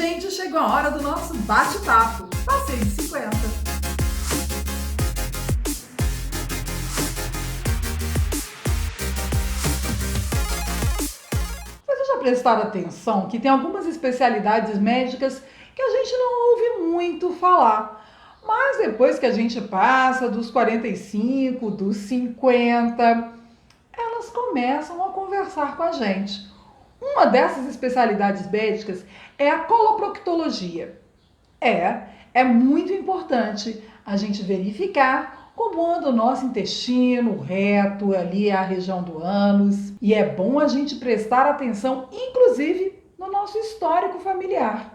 gente, chegou a hora do nosso bate-papo. Passei de 50. Vocês já prestaram atenção que tem algumas especialidades médicas que a gente não ouve muito falar. Mas depois que a gente passa dos 45, dos 50, elas começam a conversar com a gente. Uma dessas especialidades médicas é a coloproctologia. É muito importante a gente verificar como anda o nosso intestino, o reto, ali a região do ânus. E é bom a gente prestar atenção, inclusive, no nosso histórico familiar.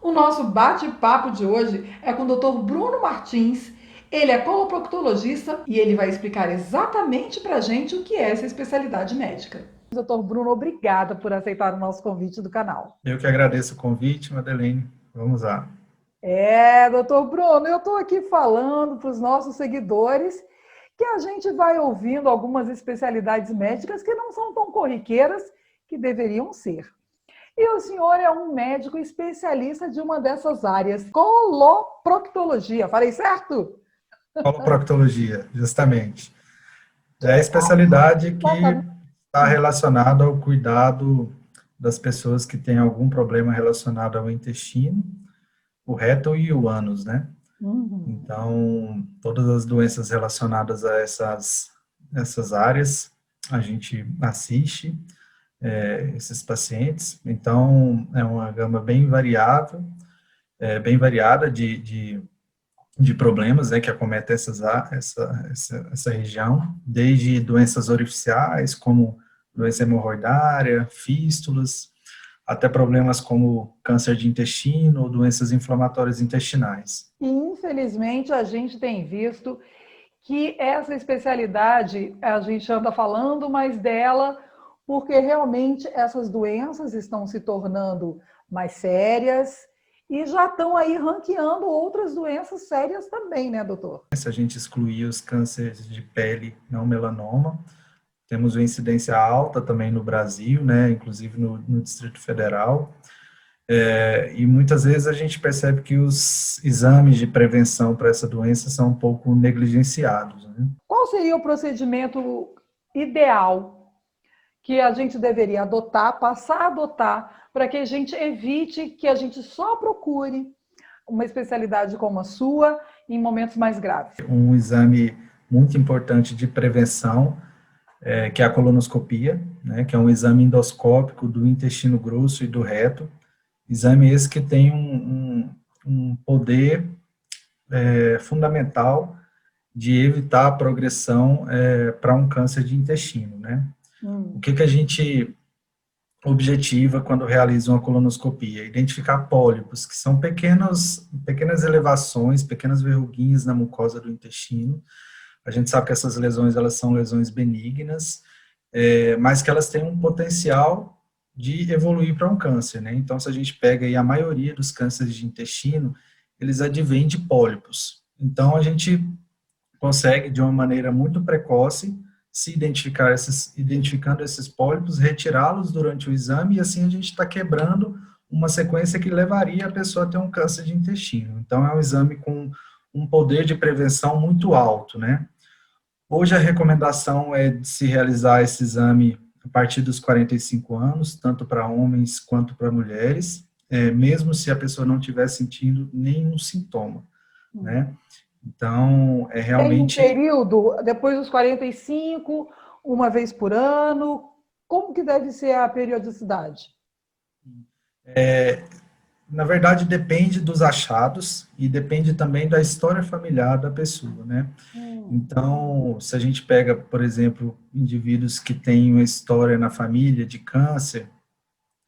O nosso bate-papo de hoje é com o Dr. Bruno Martins. Ele é coloproctologista e ele vai explicar exatamente pra gente o que é essa especialidade médica. Doutor Bruno, obrigada por aceitar o nosso convite do canal. Eu que agradeço o convite, Madeleine. Vamos lá. Doutor Bruno, eu estou aqui falando para os nossos seguidores que a gente vai ouvindo algumas especialidades médicas que não são tão corriqueiras que deveriam ser. E o senhor é um médico especialista de uma dessas áreas, coloproctologia. Falei certo? Coloproctologia, justamente. É a especialidade que está relacionada ao cuidado das pessoas que têm algum problema relacionado ao intestino, o reto e o ânus, né? Então, todas as doenças relacionadas a essas áreas, a gente assiste esses pacientes. Então, é uma gama bem variável, bem variada de problemas, né, que acometem essa região, desde doenças orificiais, como doença hemorroidária, fístulas, até problemas como câncer de intestino ou doenças inflamatórias intestinais. Infelizmente, a gente tem visto que essa especialidade, a gente anda falando mais dela, porque realmente essas doenças estão se tornando mais sérias e já estão aí ranqueando outras doenças sérias também, né, doutor? Se a gente excluir os cânceres de pele não melanoma, temos uma incidência alta também no Brasil, né, inclusive no Distrito Federal, e muitas vezes a gente percebe que os exames de prevenção para essa doença são um pouco negligenciados, né? Qual seria o procedimento ideal que a gente deveria adotar, passar a adotar, para que a gente evite que a gente só procure uma especialidade como a sua em momentos mais graves? Um exame muito importante de prevenção, que é a colonoscopia, né, que é um exame endoscópico do intestino grosso e do reto. Exame esse que tem um poder fundamental de evitar a progressão para um câncer de intestino, né? O que a gente objetiva quando realiza uma colonoscopia? Identificar pólipos, que são pequenas elevações, pequenas verruguinhas na mucosa do intestino. A gente sabe que essas lesões, elas são lesões benignas, mas que elas têm um potencial de evoluir para um câncer, né? Então, se a gente pega aí a maioria dos cânceres de intestino, eles advêm de pólipos. Então, a gente consegue, de uma maneira muito precoce, se identificando esses pólipos, retirá-los durante o exame, e assim a gente está quebrando uma sequência que levaria a pessoa a ter um câncer de intestino. Então, é um exame com um poder de prevenção muito alto, né? Hoje a recomendação é de se realizar esse exame a partir dos 45 anos, tanto para homens quanto para mulheres, mesmo se a pessoa não estiver sentindo nenhum sintoma, né? Então, realmente... Tem um período, depois dos 45, uma vez por ano, como que deve ser a periodicidade? Na verdade, depende dos achados e depende também da história familiar da pessoa, né? Então, se a gente pega, por exemplo, indivíduos que têm uma história na família de câncer,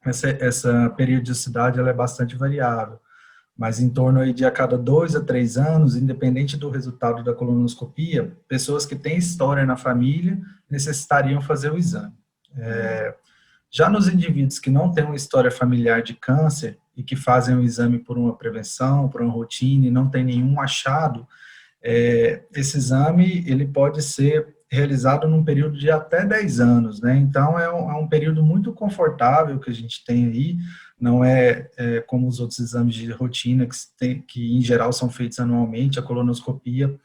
essa periodicidade ela é bastante variável, mas em torno aí de a cada 2 a 3 anos, independente do resultado da colonoscopia, pessoas que têm história na família necessitariam fazer o exame. Já nos indivíduos que não têm uma história familiar de câncer e que fazem o exame por uma prevenção, por uma rotina e não tem nenhum achado, esse exame ele pode ser realizado num período de até 10 anos, né? Então, é um período muito confortável que a gente tem aí, não é como os outros exames de rotina que em geral são feitos anualmente. A colonoscopia,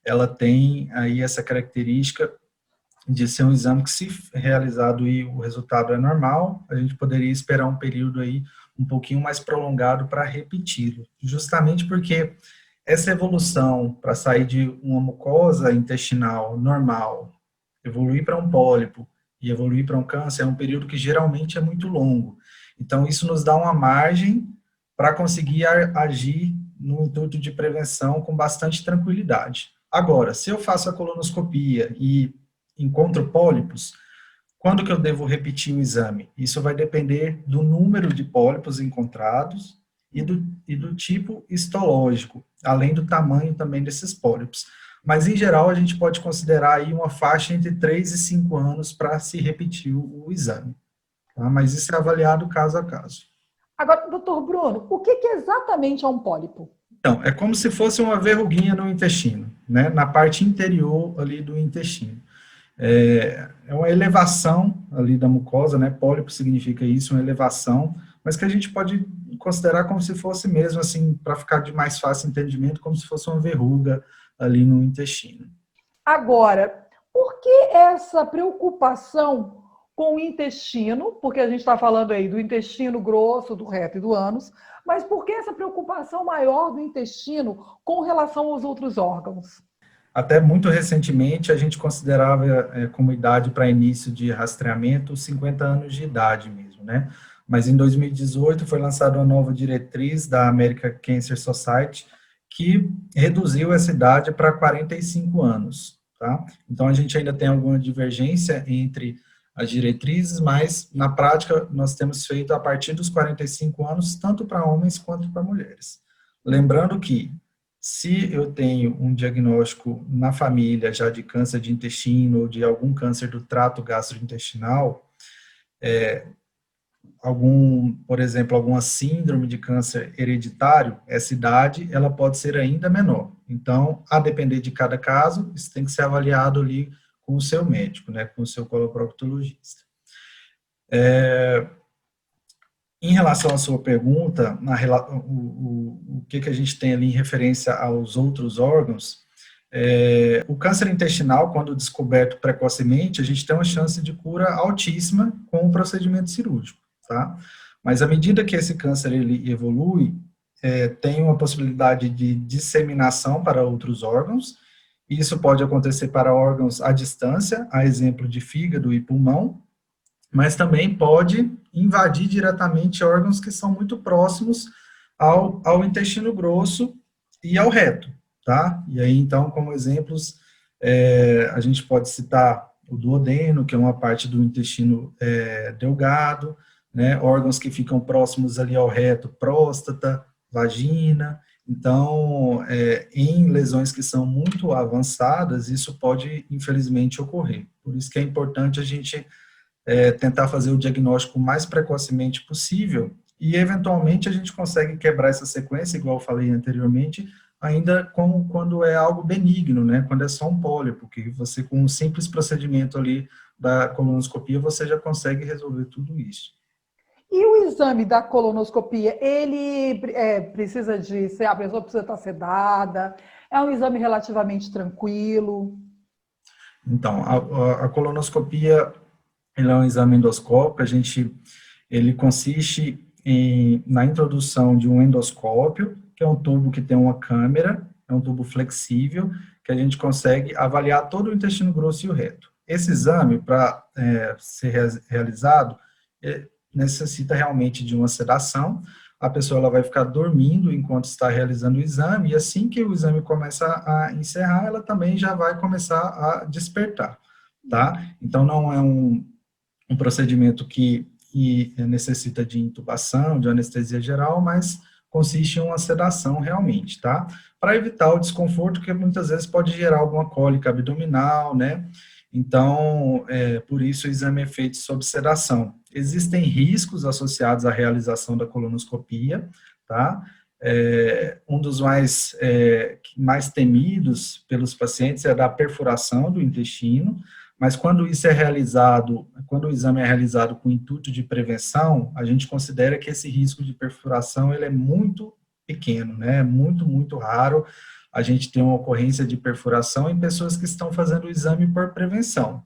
ela tem aí essa característica de ser um exame que, se realizado e o resultado é normal, a gente poderia esperar um período aí um pouquinho mais prolongado para repeti-lo, justamente porque essa evolução para sair de uma mucosa intestinal normal, evoluir para um pólipo e evoluir para um câncer é um período que geralmente é muito longo. Então, isso nos dá uma margem para conseguir agir no intuito de prevenção com bastante tranquilidade. Agora, se eu faço a colonoscopia e encontro pólipos, quando que eu devo repetir o exame? Isso vai depender do número de pólipos encontrados e do tipo histológico, além do tamanho também desses pólipos. Mas, em geral, a gente pode considerar aí uma faixa entre 3 e 5 anos para se repetir o exame. Tá? Mas isso é avaliado caso a caso. Agora, doutor Bruno, o que exatamente é um pólipo? Então, é como se fosse uma verruguinha no intestino, né? Na parte interior ali do intestino. É uma elevação ali da mucosa, né? Pólipo significa isso, uma elevação, mas que a gente pode considerar como se fosse mesmo, assim, para ficar de mais fácil entendimento, como se fosse uma verruga ali no intestino. Agora, por que essa preocupação com o intestino? Porque a gente está falando aí do intestino grosso, do reto e do ânus, mas por que essa preocupação maior do intestino com relação aos outros órgãos? Até muito recentemente, a gente considerava como idade para início de rastreamento 50 anos de idade mesmo, né? Mas em 2018 foi lançada uma nova diretriz da American Cancer Society que reduziu essa idade para 45 anos, tá? Então, a gente ainda tem alguma divergência entre as diretrizes, mas na prática nós temos feito a partir dos 45 anos, tanto para homens quanto para mulheres. Lembrando que se eu tenho um diagnóstico na família já de câncer de intestino ou de algum câncer do trato gastrointestinal, por exemplo, alguma síndrome de câncer hereditário, essa idade ela pode ser ainda menor. Então, a depender de cada caso, isso tem que ser avaliado ali com o seu médico, né, com o seu coloproctologista. Em relação à sua pergunta, o que a gente tem ali em referência aos outros órgãos, o câncer intestinal, quando descoberto precocemente, a gente tem uma chance de cura altíssima com o procedimento cirúrgico, tá? Mas à medida que esse câncer ele evolui, tem uma possibilidade de disseminação para outros órgãos, e isso pode acontecer para órgãos à distância, a exemplo de fígado e pulmão, mas também pode invadir diretamente órgãos que são muito próximos ao intestino grosso e ao reto, tá? E aí, então, como exemplos, a gente pode citar o duodeno, que é uma parte do intestino delgado, né? Órgãos que ficam próximos ali ao reto, próstata, vagina. Então, em lesões que são muito avançadas, isso pode, infelizmente, ocorrer. Por isso que é importante a gente tentar fazer o diagnóstico o mais precocemente possível e, eventualmente, a gente consegue quebrar essa sequência, igual eu falei anteriormente, ainda quando é algo benigno, né, quando é só um pólipo, que você, com um simples procedimento ali da colonoscopia, você já consegue resolver tudo isso. E o exame da colonoscopia, ele precisa de ser, a pessoa precisa estar sedada, é um exame relativamente tranquilo? Então, a colonoscopia, ele é um exame endoscópico, ele consiste na introdução de um endoscópio, que é um tubo que tem uma câmera, é um tubo flexível, que a gente consegue avaliar todo o intestino grosso e o reto. Esse exame, para ser realizado, necessita realmente de uma sedação. A pessoa ela vai ficar dormindo enquanto está realizando o exame, e assim que o exame começa a encerrar, ela também já vai começar a despertar, tá? Então, não é um procedimento que necessita de intubação, de anestesia geral, mas consiste em uma sedação realmente, tá? Para evitar o desconforto que muitas vezes pode gerar alguma cólica abdominal, né? Então, por isso o exame é feito sob sedação. Existem riscos associados à realização da colonoscopia, tá? Um dos mais temidos pelos pacientes é a da perfuração do intestino, mas quando isso é realizado, quando o exame é realizado com o intuito de prevenção, a gente considera que esse risco de perfuração ele é muito pequeno, né? Muito, muito raro a gente ter uma ocorrência de perfuração em pessoas que estão fazendo o exame por prevenção.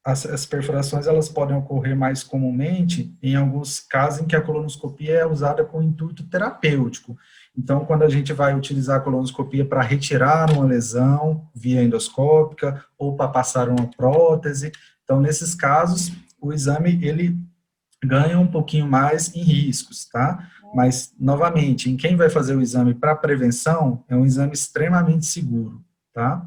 As perfurações elas podem ocorrer mais comumente em alguns casos em que a colonoscopia é usada com intuito terapêutico. Então, quando a gente vai utilizar a colonoscopia para retirar uma lesão via endoscópica ou para passar uma prótese, então, nesses casos, o exame, ele ganha um pouquinho mais em riscos, tá? Mas, novamente, em quem vai fazer o exame para prevenção, é um exame extremamente seguro, tá?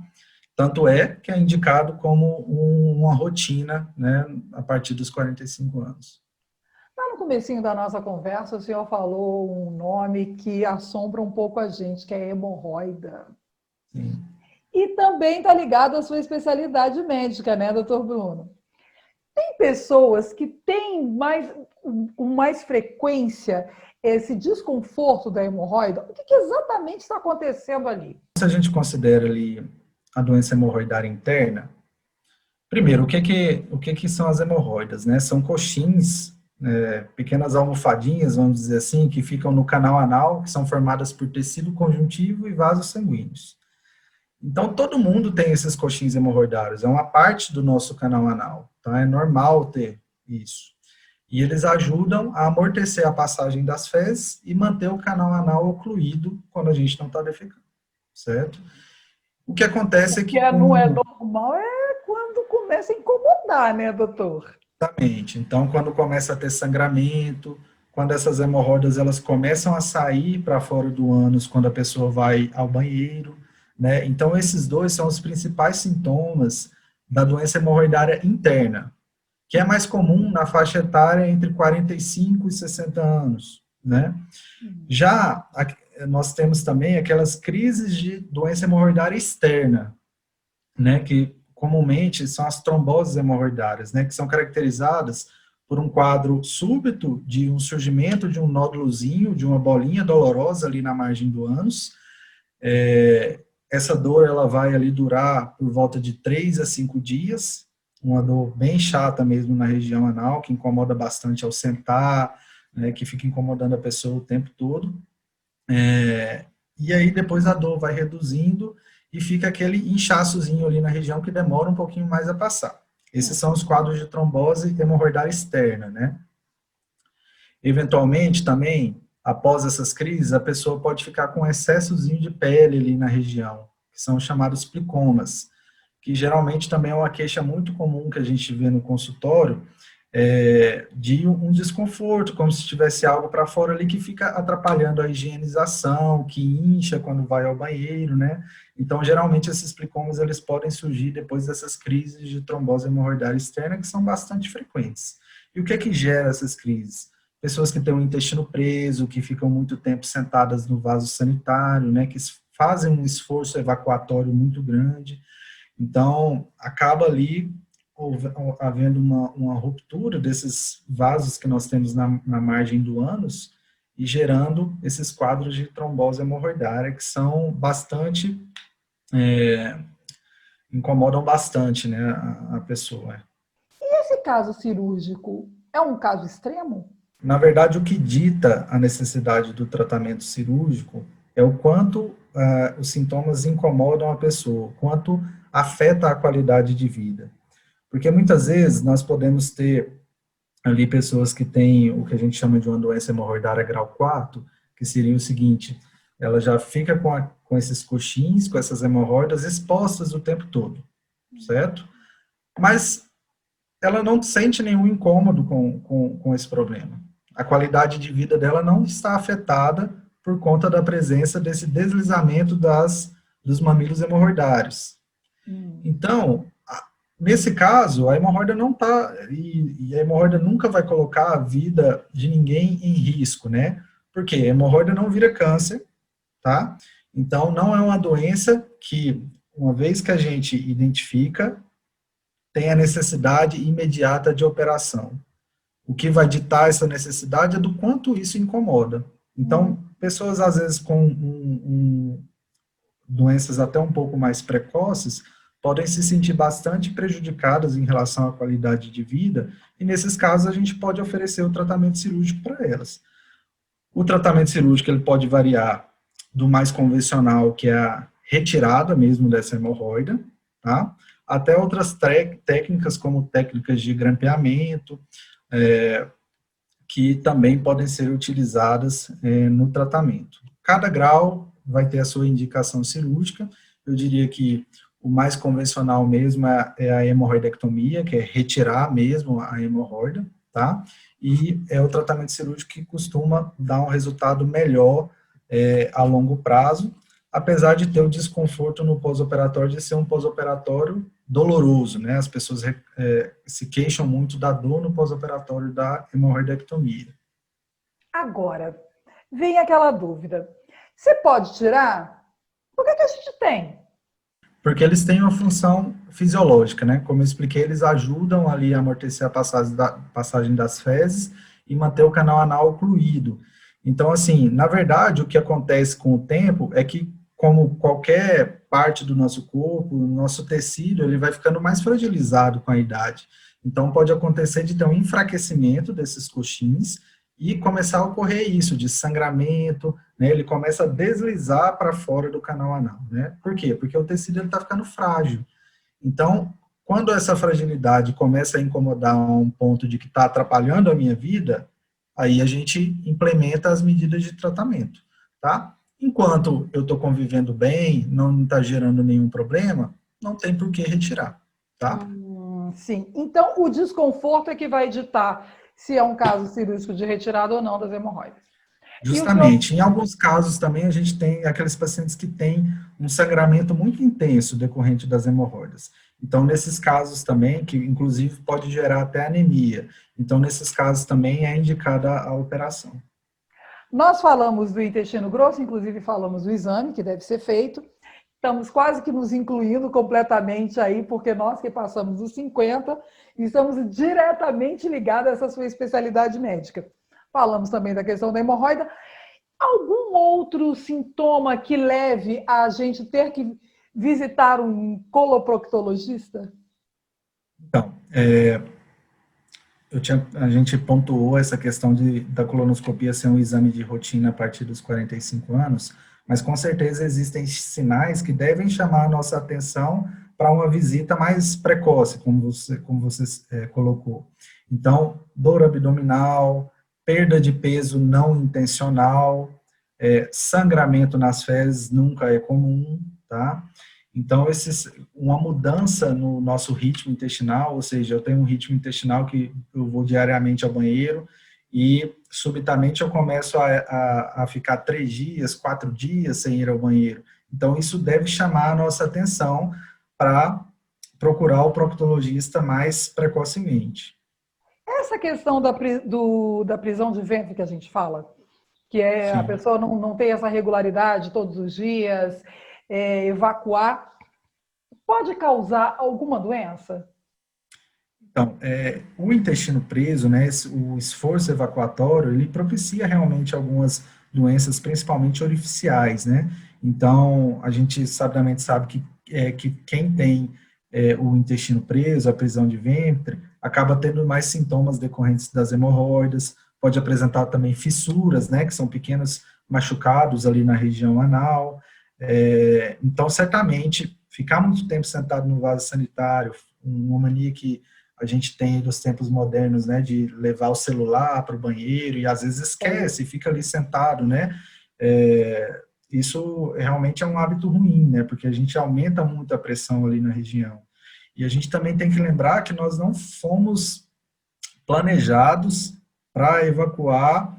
Tanto é que é indicado como uma rotina, né, a partir dos 45 anos. Lá no comecinho da nossa conversa, o senhor falou um nome que assombra um pouco a gente, que é hemorroida. Sim. E também está ligado à sua especialidade médica, né, doutor Bruno? Tem pessoas que têm com mais frequência esse desconforto da hemorroida? O que exatamente está acontecendo ali? Se a gente considera ali a doença hemorroidária interna, primeiro, o que são as hemorroidas, né? São coxins, pequenas almofadinhas, vamos dizer assim, que ficam no canal anal, que são formadas por tecido conjuntivo e vasos sanguíneos. Então, todo mundo tem esses coxins hemorroidários, é uma parte do nosso canal anal, tá? É normal ter isso. E eles ajudam a amortecer a passagem das fezes e manter o canal anal ocluído quando a gente não está defecando, certo? O que acontece é que... não é normal é quando começa a incomodar, né, doutor? Exatamente. Então, quando começa a ter sangramento, quando essas hemorroidas elas começam a sair para fora do ânus, quando a pessoa vai ao banheiro, né? Então, esses dois são os principais sintomas da doença hemorroidária interna, que é mais comum na faixa etária entre 45 e 60 anos, né? Já nós temos também aquelas crises de doença hemorroidária externa, né, que comumente são as tromboses hemorroidárias, né, que são caracterizadas por um quadro súbito de um surgimento de um nódulozinho, de uma bolinha dolorosa ali na margem do ânus. Essa dor, ela vai ali durar por volta de 3 a 5 dias, uma dor bem chata mesmo na região anal, que incomoda bastante ao sentar, né, que fica incomodando a pessoa o tempo todo. E aí depois a dor vai reduzindo e fica aquele inchaçozinho ali na região que demora um pouquinho mais a passar. Esses são os quadros de trombose hemorroidária externa, né? Eventualmente, também, após essas crises, a pessoa pode ficar com um excessozinho de pele ali na região, que são chamados plicomas, que geralmente também é uma queixa muito comum que a gente vê no consultório, de um desconforto, como se tivesse algo para fora ali que fica atrapalhando a higienização, que incha quando vai ao banheiro, né? Então, geralmente, esses plicomas, eles podem surgir depois dessas crises de trombose hemorroidária externa, que são bastante frequentes. E o que é que gera essas crises? Pessoas que têm o intestino preso, que ficam muito tempo sentadas no vaso sanitário, né? Que fazem um esforço evacuatório muito grande. Então, acaba ali havendo uma ruptura desses vasos que nós temos na margem do ânus e gerando esses quadros de trombose hemorroidária que são bastante, incomodam bastante, né, a pessoa. E esse caso cirúrgico é um caso extremo? Na verdade, o que dita a necessidade do tratamento cirúrgico é o quanto os sintomas incomodam a pessoa, o quanto afeta a qualidade de vida. Porque muitas vezes nós podemos ter ali pessoas que têm o que a gente chama de uma doença hemorroidária grau 4, que seria o seguinte: ela já fica com esses coxins, com essas hemorroidas expostas o tempo todo, certo? Mas ela não sente nenhum incômodo com esse problema. A qualidade de vida dela não está afetada por conta da presença desse deslizamento dos mamilos hemorroidários. Então, nesse caso, a hemorroida não está, e a hemorroida nunca vai colocar a vida de ninguém em risco, né? Porque a hemorroida não vira câncer, tá? Então, não é uma doença que, uma vez que a gente identifica, tem a necessidade imediata de operação. O que vai ditar essa necessidade é do quanto isso incomoda. Então, pessoas, às vezes, com doenças até um pouco mais precoces, podem se sentir bastante prejudicadas em relação à qualidade de vida, e nesses casos a gente pode oferecer o tratamento cirúrgico para elas. O tratamento cirúrgico ele pode variar do mais convencional, que é a retirada mesmo dessa hemorroida, tá? Até outras técnicas, como técnicas de grampeamento, que também podem ser utilizadas no tratamento. Cada grau vai ter a sua indicação cirúrgica. Eu diria que o mais convencional mesmo é a hemorroidectomia, que é retirar mesmo a hemorroida, tá? E é o tratamento cirúrgico que costuma dar um resultado melhor a longo prazo, apesar de ter o desconforto no pós-operatório de ser um pós-operatório doloroso, né? As pessoas se queixam muito da dor no pós-operatório da hemorroidectomia. Agora, vem aquela dúvida. Você pode tirar? Por que a gente tem? Porque eles têm uma função fisiológica, né? Como eu expliquei, eles ajudam ali a amortecer a passagem das fezes e manter o canal anal ocluído. Então, assim, na verdade, o que acontece com o tempo é que, como qualquer parte do nosso corpo, o nosso tecido, ele vai ficando mais fragilizado com a idade. Então, pode acontecer de ter um enfraquecimento desses coxins e começar a ocorrer isso, de sangramento, né, ele começa a deslizar para fora do canal anal, né? Por quê? Porque o tecido está ficando frágil. Então, quando essa fragilidade começa a incomodar a um ponto de que está atrapalhando a minha vida, aí a gente implementa as medidas de tratamento, tá? Enquanto eu estou convivendo bem, não está gerando nenhum problema, não tem por que retirar, tá? Sim. Então, o desconforto é que vai ditar se é um caso cirúrgico de retirada ou não das hemorroidas. Justamente. Em alguns casos também a gente tem aqueles pacientes que têm um sangramento muito intenso decorrente das hemorroidas. Então, nesses casos também, que inclusive pode gerar até anemia. Então, nesses casos também é indicada a operação. Nós falamos do intestino grosso, inclusive falamos do exame que deve ser feito. Estamos quase que nos incluindo completamente aí, porque nós que passamos dos 50 estamos diretamente ligados a essa sua especialidade médica. Falamos também da questão da hemorroida. Algum outro sintoma que leve a gente ter que visitar um coloproctologista? Então, a gente pontuou essa questão da colonoscopia ser um exame de rotina a partir dos 45 anos, mas com certeza existem sinais que devem chamar a nossa atenção para uma visita mais precoce, como você colocou. Então, dor abdominal, perda de peso não intencional, sangramento nas fezes nunca é comum, tá? Então, uma mudança no nosso ritmo intestinal, ou seja, eu tenho um ritmo intestinal que eu vou diariamente ao banheiro e, subitamente, eu começo a ficar 3 dias, 4 dias sem ir ao banheiro. Então, isso deve chamar a nossa atenção para procurar o proctologista mais precocemente. Essa questão da prisão de ventre que a gente fala, que é Sim. a pessoa não tem essa regularidade todos os dias, evacuar, pode causar alguma doença? Então, o intestino preso, né, o esforço evacuatório, ele propicia realmente algumas doenças, principalmente orificiais, né? Então, a gente sabiamente sabe que quem tem o intestino preso, a prisão de ventre, acaba tendo mais sintomas decorrentes das hemorroidas, pode apresentar também fissuras, né, que são pequenos machucados ali na região anal. Então, certamente, ficar muito tempo sentado no vaso sanitário, uma mania que a gente tem nos tempos modernos, né, de levar o celular para o banheiro e às vezes esquece e fica ali sentado, né, isso realmente é um hábito ruim, né, porque a gente aumenta muito a pressão ali na região. E a gente também tem que lembrar que nós não fomos planejados para evacuar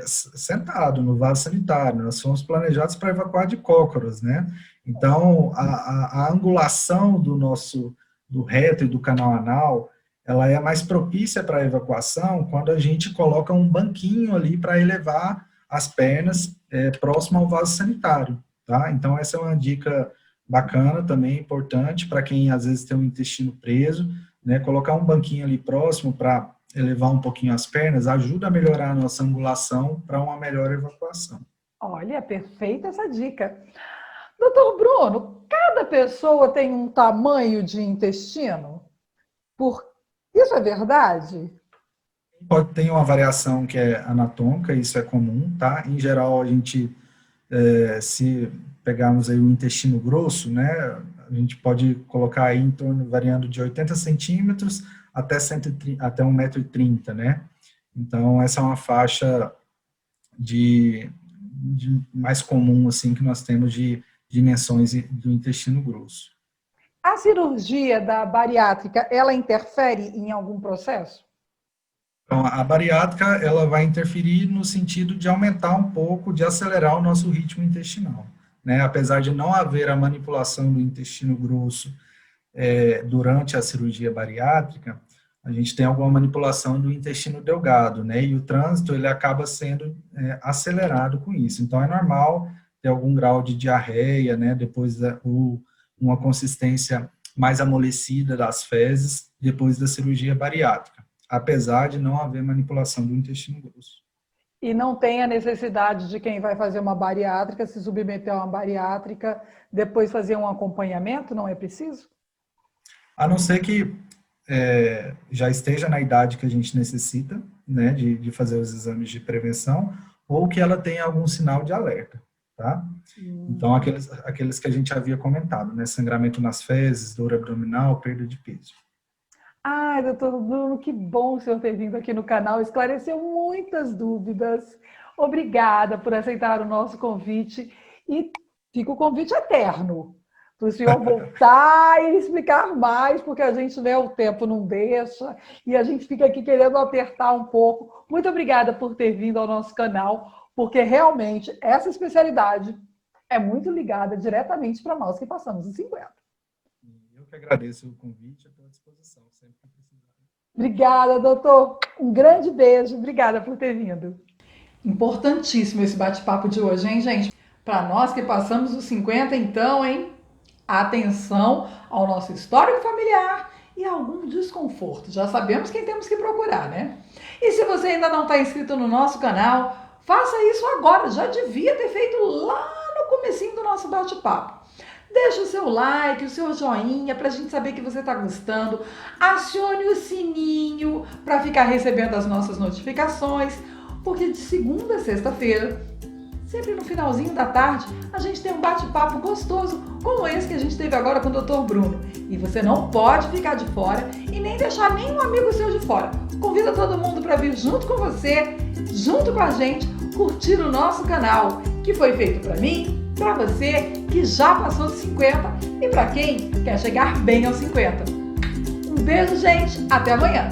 sentado no vaso sanitário, nós fomos planejados para evacuar de cócoras, né, então a angulação do reto e do canal anal, ela é mais propícia para a evacuação quando a gente coloca um banquinho ali para elevar as pernas próximo ao vaso sanitário, tá? Então, essa é uma dica bacana também, importante, para quem às vezes tem o intestino preso, né? Colocar um banquinho ali próximo para elevar um pouquinho as pernas, ajuda a melhorar a nossa angulação para uma melhor evacuação. Olha, perfeita essa dica. Doutor Bruno, cada pessoa tem um tamanho de intestino? Isso é verdade? Pode ter uma variação que é anatômica, isso é comum, tá? Em geral, a gente, se pegarmos aí o intestino grosso, né, a gente pode colocar aí em torno, variando de 80 centímetros até 1,30 m, né? Então, essa é uma faixa de mais comum, assim, que nós temos de dimensões do intestino grosso. A cirurgia da bariátrica, ela interfere em algum processo? Então, a bariátrica, ela vai interferir no sentido de aumentar um pouco, de acelerar o nosso ritmo intestinal, né? Apesar de não haver a manipulação do intestino grosso durante a cirurgia bariátrica, a gente tem alguma manipulação do intestino delgado, né? E o trânsito, ele acaba sendo acelerado com isso. Então, é normal ter algum grau de diarreia, né? Depois uma consistência mais amolecida das fezes, depois da cirurgia bariátrica, apesar de não haver manipulação do intestino grosso. E não tem a necessidade de quem vai fazer uma bariátrica, se submeter a uma bariátrica, depois fazer um acompanhamento, não é preciso? A não ser que já esteja na idade que a gente necessita, né, de fazer os exames de prevenção, ou que ela tenha algum sinal de alerta, tá? Então, aqueles que a gente havia comentado, né, sangramento nas fezes, dor abdominal, perda de peso. Ai, doutor Bruno, que bom o senhor ter vindo aqui no canal, esclareceu muitas dúvidas. Obrigada por aceitar o nosso convite e fica o convite eterno para o senhor voltar e explicar mais, porque a gente, né, o tempo não deixa e a gente fica aqui querendo apertar um pouco. Muito obrigada por ter vindo ao nosso canal, porque realmente essa especialidade é muito ligada diretamente para nós que passamos dos 50. Eu que agradeço o convite, estou à disposição, sempre que precisar. Obrigada, doutor. Um grande beijo. Obrigada por ter vindo. Importantíssimo esse bate-papo de hoje, hein, gente? Para nós que passamos os 50, então, hein? Atenção ao nosso histórico familiar e algum desconforto. Já sabemos quem temos que procurar, né? E se você ainda não está inscrito no nosso canal, faça isso agora. Já devia ter feito lá no comecinho do nosso bate-papo. Deixa o seu like, o seu joinha para a gente saber que você está gostando. Acione o sininho para ficar recebendo as nossas notificações, porque de segunda a sexta-feira, sempre no finalzinho da tarde, a gente tem um bate-papo gostoso, como esse que a gente teve agora com o Dr. Bruno. E você não pode ficar de fora e nem deixar nenhum amigo seu de fora. Convida todo mundo para vir junto com você, junto com a gente, curtir o nosso canal, que foi feito para mim, para você que já passou dos 50 e para quem quer chegar bem aos 50. Um beijo, gente. Até amanhã.